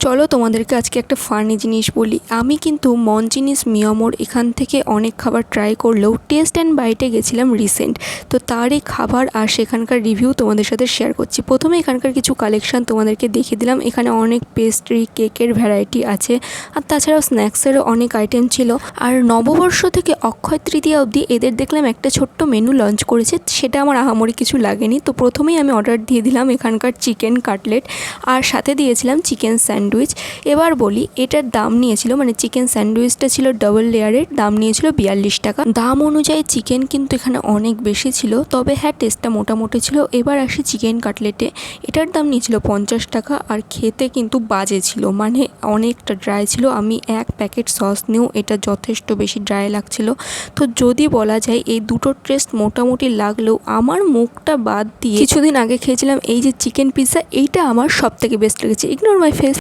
চলো তোমাদেরকে আজকে একটা ফানি জিনিস বলি। আমি কিন্তু মঞ্চিনিস মিয়ামোর এখান থেকে অনেক খাবার ট্রাই করলেও টেস্ট অ্যান্ড বাইটে গেছিলাম রিসেন্ট। তো তারই খাবার আর সেখানকার রিভিউ তোমাদের সাথে শেয়ার করছি। প্রথমে এখানকার কিছু কালেকশান তোমাদেরকে দেখিয়ে দিলাম। এখানে অনেক পেস্ট্রি কেকের ভ্যারাইটি আছে, আর তাছাড়াও স্ন্যাক্সেরও অনেক আইটেম ছিল। আর নববর্ষ থেকে অক্ষয় তৃতীয়া অবধি এদের দেখলাম একটা ছোট্ট মেনু লঞ্চ করেছে, সেটা আমার আহামরি কিছু লাগেনি। তো প্রথমেই আমি অর্ডার দিয়ে দিলাম এখানকার চিকেন কাটলেট, আর সাথে দিয়েছিলাম চিকেন স্যান্ডউইচ। এবার বলি এটার দাম নিয়েছিল, মানে চিকেন স্যান্ডউইচটা ছিল ডাবল লেয়ারের, দাম নিয়েছিল 42 টাকা। দাম অনুযায়ী চিকেন কিন্তু এখানে অনেক বেশি ছিল, তবে হ্যাঁ টেস্টটা মোটামুটি ছিল। এবার আসি চিকেন কাটলেটে, এটার দাম নিয়েছিল 50 টাকা, আর খেতে কিন্তু বাজে ছিল, মানে অনেকটা ড্রাই ছিল। আমি এক প্যাকেট সস নিয়েও এটা যথেষ্ট বেশি ড্রাই লাগছিল। তো যদি বলা যায় এই দুটো টেস্ট মোটামুটি লাগলেও আমার মুখটা বাদ দিয়ে কিছুদিন আগে খেয়েছিলাম এই যে চিকেন পিৎজা, এইটা আমার সব থেকে বেস্ট লেগেছে। Ignore my face.